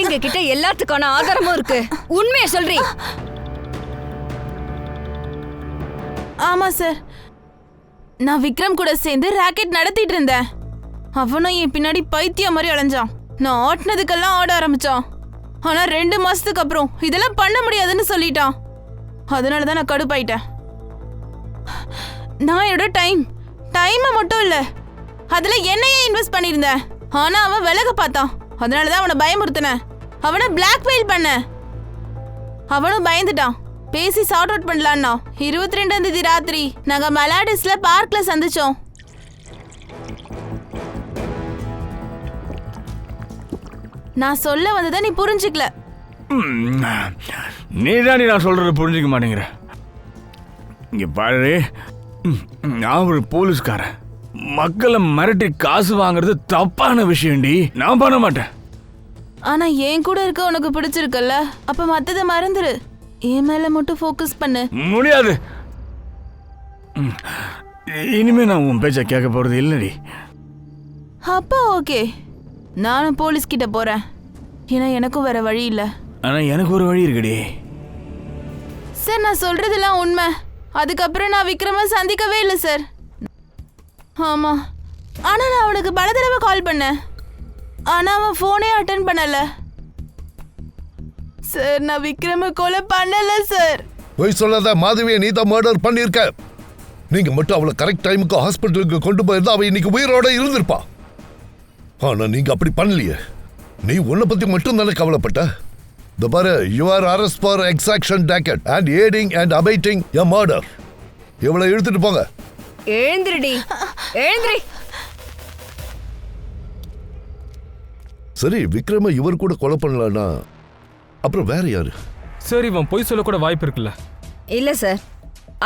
எங்க கிட்ட எல்லாத்துக்கான ஆதாரமும் இருக்கு. உண்மையை சொல்றீ? ஆமா சார், நான் விக்ரம் கூட சேர்ந்து ராக்கெட் நடத்திட்டு இருந்தேன். அவனும் என் பின்னாடி பைத்தியம் மாதிரி அலைஞ்சான். நான் ஆட்டினதுக்கெல்லாம் ஆட ஆரம்பிச்சான். ஆனா 2 மாசத்துக்கு அப்புறம் இதெல்லாம் பண்ண முடியாதுன்னு சொல்லிட்டான். அதனாலதான் நான் கடுப்பாயிட்டேன். நான் என்னோட டைமை மட்டும் இல்ல, அதுல என்னையே இன்வெஸ்ட் பண்ணியிருந்தேன். ஆனா அவன் விலக பார்த்தான். அதனாலதான் அவனை பயமுறுத்தினேன். அவனை பிளாக்மெயில் பண்ண. அவனும் பயந்துட்டான். பேசி சார்ட் அவுட் பண்ணலான்னா 22ஆம் தேதி ராத்திரி நாங்க மலாடிஸ்ல பார்க்ல சந்திச்சோம். நான் சொல்ல வந்ததை நீ புரிஞ்சுக்கல. நீதானே நான் சொல்றது புரிஞ்சுக்க மாட்டேங்கிற. இங்க பாரு, நான் ஒரு போலீஸ்காரன். மக்களை மிரட்டி காசு வாங்குறது தப்பான விஷயம்டி. நான் பண்ண மாட்டேன். ஆனா என் கூட இருக்க உனக்கு பிடிச்சிருக்கல்ல, அப்ப மத்தத மறந்துரு. என் மேல மட்டும் ஃபோக்கஸ் பண்ணு. முடியாது. இனிமே நான் உன் பேச்ச கேட்க போறது இல்லடி. அப்ப ஓகே, நானும் போலீஸ் கிட்ட போறேன். ஏன்னா எனக்கும் வேற வழி இல்ல. ஆனா எனக்கு ஒரு வழி இருக்குடி. சார், நான் சொல்றதெல்லாம் உண்மை. அதுக்கப்புறம் நான் விக்ரம சந்திக்கவே இல்லை சார். ஆமா, ஆனா நான் அவனுக்கு பல தடவை கால் பண்ணேன். ஆனா அவன் போனே அட்டன் பண்ணல. சார், நான் விக்ரம கொலை பண்ணல சார். போய் சொல்லாத மாதவியை நீ தான் மர்டர் பண்ணிருக்க. நீங்க மட்டும் அவளை கரெக்ட் டைமுக்கு ஹாஸ்பிட்டலுக்கு கொண்டு போயிருந்தா அவ இன்னைக்கு உயிரோட இருந்திருப்பா. ஆனா நீங்க அப்படி பண்ணலையே. நீ உன்னை பத்தி மட்டும் தானே கவலைப்பட்ட. இந்த பாரு, you are arrest for exaction racket and aiding and abetting a murder. இவளை இழுத்துட்டு போங்க. எழுந்திருடி, எழுந்திரி. சரி, விக்ரம இவர் கூட கொலை பண்ணலன்னா அப்புறம் வேற யாரு? சரி, இவன் பொய் சொல்ல கூட வாய்ப்பு இருக்குல்ல? இல்ல சார்,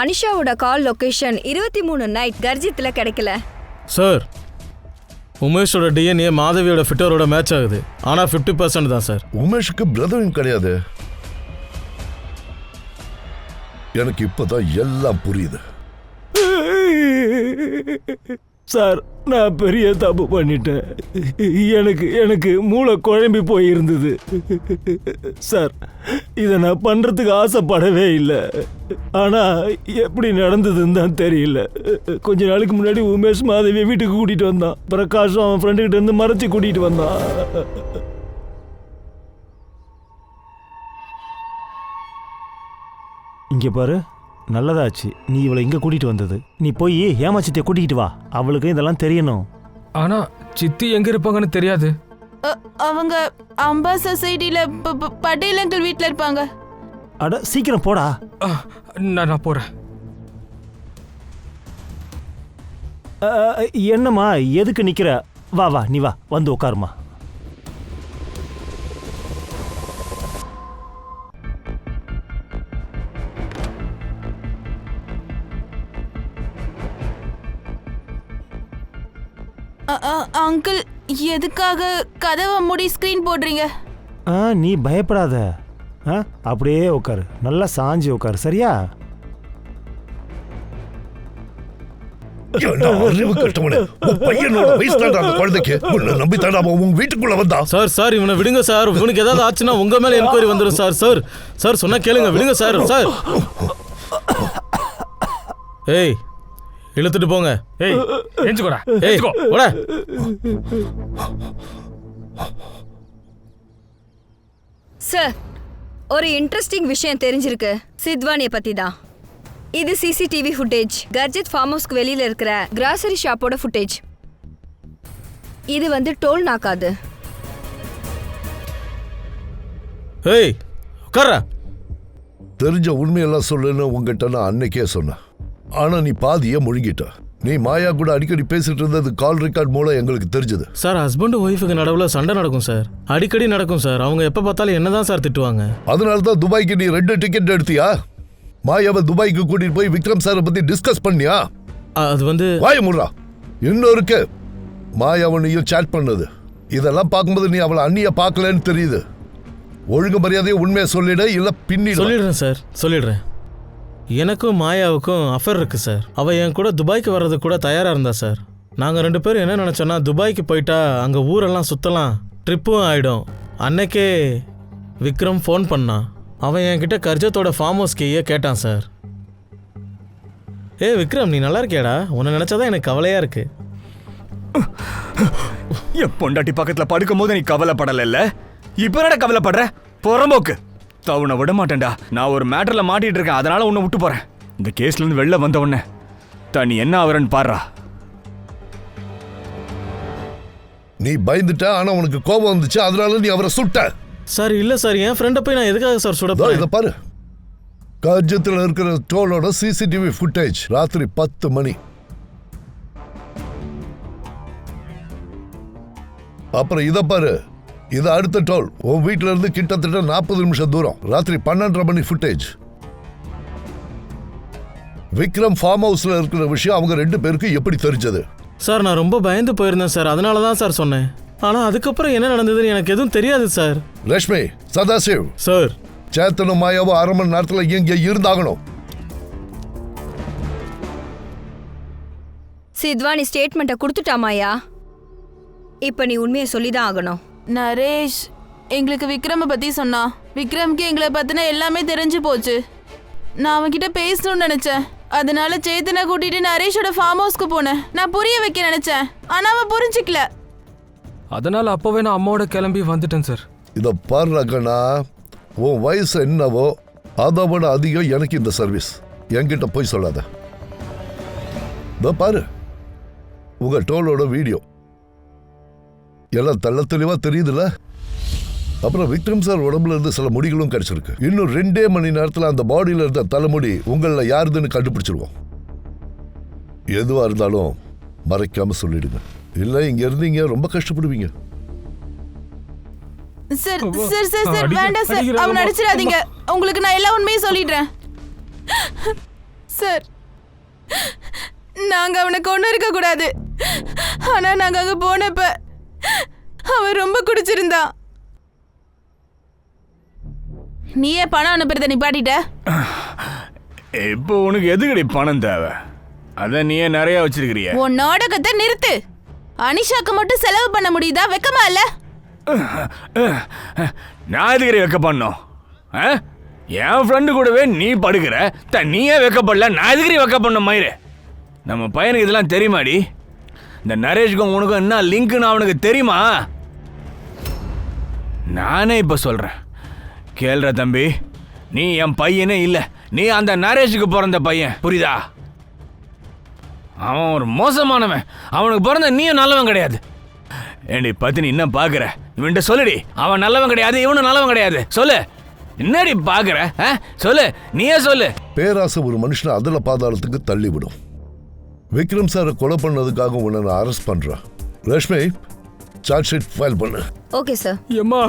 அனிஷாவோட கால் லொகேஷன் 23 நைட் கர்ஜித்ல கிடைக்கல. சார், உமேஷோட டிஎன்ஏ மாதவியோட ஃபிட்டரோட மேட்ச் ஆகுது. ஆனால் 50% தான் சார். உமேஷுக்கு பிரதரும் கிடையாது. எனக்கு இப்பதான் எல்லாம் புரியுது. சார், நான் பெரிய தப்பு பண்ணிட்டேன். எனக்கு மூளை குழம்பி போயிருந்தது சார். இதை நான் பண்ணுறதுக்கு ஆசைப்படவே இல்லை. ஆனால் எப்படி நடந்ததுன்னு தான் தெரியல. கொஞ்ச நாளைக்கு முன்னாடி உமேஷ் மாதவியை வீட்டுக்கு கூட்டிகிட்டு வந்தான். பிரகாஷும் அவன் ஃப்ரெண்டுக்கிட்ட இருந்து மறைச்சி கூட்டிகிட்டு வந்தான். இங்கே பாரு, நல்லதாச்சு நீ இவளை இங்கே கூட்டிகிட்டு வந்தது. நீ போய் ஏமாச்சித்தியை கூட்டிகிட்டு வா. அவளுக்கு இதெல்லாம் தெரியணும். ஆனா சித்தி எங்க இருப்பாங்கன்னு தெரியாது. அவங்க அம்பா சொசைட்டில பட்டேல் அங்கிள் வீட்டில் இருப்பாங்க. அட சீக்கிரம் போடா. நான் போறேன். என்னம்மா, எதுக்கு நிற்கிற? வா வா, நீ வா, வந்து உட்காருமா. அங்கிள், எதுக்காக கதவை மூடி ஸ்கிரீன் போடுறீங்க? நீ பயப்படாத. அப்படியே உட்காரு, நல்லா சாஞ்சி உட்காரு, சரியா? அறிவு கட்டவனே, உன் பையனோட வயசு தாண்டா அந்த குழந்தைக்கு. உன்னை நம்பி தாண்டா அவன் உங்க வீட்டுக்குள்ள வந்தான். சார் சார் இவனை விடுங்க சார். இவனுக்கு ஏதாவது ஆச்சுன்னா உங்க மேல என்கொயரி வந்துடும் சார். சார் சார் சொன்னா கேளுங்க, விடுங்க சார். சார் ஏய், இழுத்துட்டு போங்க. ஏய், ஏஞ்சுக்கோடா. ஏய், போடா. சார், ஒரு இன்ட்ரெஸ்டிங் விஷயம் தெரிஞ்சிருக்கு சித்வானியை பத்தி தான். இது சிசிடிவி ஃபுட்டேஜ். கர்ஜித் ஃபார்ம் ஹவுஸ்க்கு வெளியில இருக்கிற கிராசரி ஷாப்போட ஃபுட்டேஜ். இது வந்து டோல் நாக்காது. ஏய், உட்கார்றா. தெரிஞ்ச உண்மையெல்லாம் சொல்லுன்னு உங்ககிட்ட நான் அன்னைக்கே சொன்னேன். ஆனா நீ பாதியே முழுங்கிட்ட. நீ மாயா கூட அடிக்கடி பேசிட்டு இருந்தது கால் ரெக்கார்ட் மூலம் எங்களுக்கு தெரிஞ்சது. சார், ஹஸ்பண்ட் ஒய்ஃபுக்கு நடுவில் சண்டை நடக்கும் சார். அடிக்கடி நடக்கும் சார். அவங்க எப்போ பார்த்தாலும் என்னதான் சார் திட்டுவாங்க. அதனால தான் துபாய்க்கு நீ 2 டிக்கெட் எடுத்தியா? மாயாவை துபாய்க்கு கூட்டிட்டு போய் விக்ரம் சாரை பத்தி டிஸ்கஸ் பண்ணியா? அது வந்து வாய முறா. இன்னும் இருக்கு, மாயாவனையும் சாட் பண்ணது. இதெல்லாம் பார்க்கும்போது நீ அவளை அண்ணிய பார்க்கலன்னு தெரியுது. ஒழுங்கு மரியாதையை உண்மையை சொல்லிடு, இல்ல பின்னி. சொல்லிடுறேன் சார், சொல்லிடுறேன். எனக்கும் மாயாவுக்கும் அஃபர் இருக்கு சார். அவள் என் கூட துபாய்க்கு வர்றது கூட தயாராக இருந்தா சார். நாங்கள் 2 பேரும் என்ன நினச்சோன்னா, துபாய்க்கு போயிட்டா அங்கே ஊரெல்லாம் சுற்றலாம், ட்ரிப்பும் ஆகிடும். அன்னைக்கே விக்ரம் ஃபோன் பண்ணான். அவன் என்கிட்ட கர்ஜத்தோட ஃபார்ம் ஹவுஸ் கீயை கேட்டான் சார். விக்ரம், நீ நல்லா இருக்கியாடா? உன்னை நினச்சாதான் எனக்கு கவலையாக இருக்கு. என் பொண்டாட்டி பக்கத்துல படுக்கும் போது நீ கவலைப்படல. இப்ப என்ன கவலைப்படுற? புறம்போக்கு. தவணை விட மாட்டேன்டா. நான் ஒரு மேட்டர்ல மாட்டிட்டு இருக்கேன், அதனால உன்னை விட்டு போறேன். இந்த கேஸ்ல இருந்து வெளில வந்த உடனே நீ என்ன ஆவறன்னு பாடுறா. நீ பயந்துட்ட, ஆனா உனக்கு கோபம் வந்துச்சு, அதனால நீ அவரை சுட்ட. சார் இல்லை சார், என் ஃப்ரெண்டை போய் நான் எதுக்காக சார் சுட போறேன்? இதை பாரு, கர்ஜத்தில் இருக்கிற டோலோட சிசிடிவி ஃபுட்டேஜ். ராத்திரி 10 மணி. அப்புறம் இதை பாரு, இது அடுத்த டோல். உன் வீட்டுல இருந்து கிட்டத்தட்ட 40 நிமிஷம் தூரம். ராத்திரி 12:30 மணி ஃபுட்டேஜ். விக்ரம் ஃபார்ம் ஹவுஸ்ல இருக்கிற விஷயம் அவங்க 2 பேருக்கு எப்படி தெரிஞ்சது? சார், நான் ரொம்ப பயந்து போயிருந்தேன் சார், அதனால தான் சார் சொன்னேன். ஆனா அதுக்கப்புறம் என்ன நடந்ததுன்னு எனக்கு எதுவும் தெரியாது சார். லட்சுமி, சதாசிவ் சார், சேத்தனும் மாயாவும் 1/2 மணி நேரத்தில் இங்கே இருந்தாகணும். சித்வானி ஸ்டேட்மெண்ட்டை கொடுத்துட்டா மாயா. இப்ப நீ உண்மையை சொல்லிதான் ஆகணும். நரேஷ் எங்களுக்கு விக்ரமை பத்தி சொன்னா. விக்ரம்க்கு எங்களை பத்தின எல்லாமே தெரிஞ்சு போச்சு. நான் அவன்கிட்ட பேசணும்னு நினைச்சேன். அதனால சேத்தனை கூட்டிட்டு நரேஷோட ஃபார்ம் ஹவுஸ்க்கு போனேன். நான் புரிய வைக்க நினைச்சேன், ஆனா அவன் புரிஞ்சுக்கல. அதனால அப்பவே நான் அம்மாவோட கிளம்பி வந்துட்டேன் சார். இதை பாரு கண்ணா, உன் வயசு என்னவோ அதை விட அதிகம் எனக்கு இந்த சர்வீஸ். என்கிட்ட போய் சொல்லாத. இதோ பாரு, உங்க டோலோட வீடியோ எல்லாம் தெள்ள தெளிவா தெரியுதுல்ல. அப்புறம் விக்ரம் சார் உடம்புல இருந்து சில முடிகளும் கிடைச்சிருக்கு. இன்னும் 2 மணி நேரத்தில் அந்த பாடியில இருந்த தலைமுடி உங்களில் யாருதுன்னு கண்டுபிடிச்சிருவோம். எதுவா இருந்தாலும் மறைக்காம சொல்லிடுங்க, இல்ல இங்க இருந்தீங்க ரொம்ப கஷ்டப்படுவீங்க. சார் சார் சார் சார் வேண்டாம் சார், அவன் அடிச்சிடாதீங்க. உங்களுக்கு நான் எல்லா உண்மையும் சொல்லிடுறேன் சார். நாங்க அவனை கொண்டு இருக்க கூடாது, ஆனா நாங்க அங்க போனப்ப அவன் ரொம்ப குடிச்சிருந்தான். நீயே பணம் அனுப்புறத நிப்பாட்டிட்ட. இப்போ உனக்கு எதுக்கடி பணம் தேவை? அதான் நீயே நிறைய வச்சிருக்கிறிய. உன் நாடகத்தை நிறுத்து. அனிஷாக்கு மட்டும் செலவு பண்ண முடியுதா? வெக்கமா இல்ல? நான் எதுக்கிற வெக்க பண்ணோம்? என் ஃப்ரெண்டு கூடவே நீ படுக்கிற, நீயே வெக்கப்படல, நான் எதுக்கிற வெக்க பண்ண மயிறு? நம்ம பையனுக்கு இதெல்லாம் தெரியுமாடி? இந்த நரேஷ்க்கும் உனக்கும் என்ன லிங்க்னு அவனுக்கு தெரியுமா? நானே இப்போ சொல்கிறேன், கேள்ற தம்பி, நீ என் பையனே இல்லை, நீ அந்த நரேஷுக்கு பிறந்த பையன், புரியுதா? அவன் ஒரு மோசமானவன், அவனுக்கு பிறந்த நீயும் நல்லவன் கிடையாது. ஏண்டி பத்தினி என்ன பார்க்குற? இவன்கிட்ட சொல்லுடி, அவன் நல்லவன் கிடையாது, இவனும் நல்லவன் கிடையாது. சொல்லு, என்னடி பார்க்குற? சொல்லு, நீயே சொல்லு. பேராசை ஒரு மனுஷனை அதல பாதாளத்துக்கு தள்ளிவிடும். விக்ரம் சாரை கொலை பண்ணதுக்காக உன்னை நான் அரெஸ்ட் பண்றேன். லட்சுமி, சார்ஜ் ஷீட் ஃபைல் பண்ணு. Okay sir. எம்மா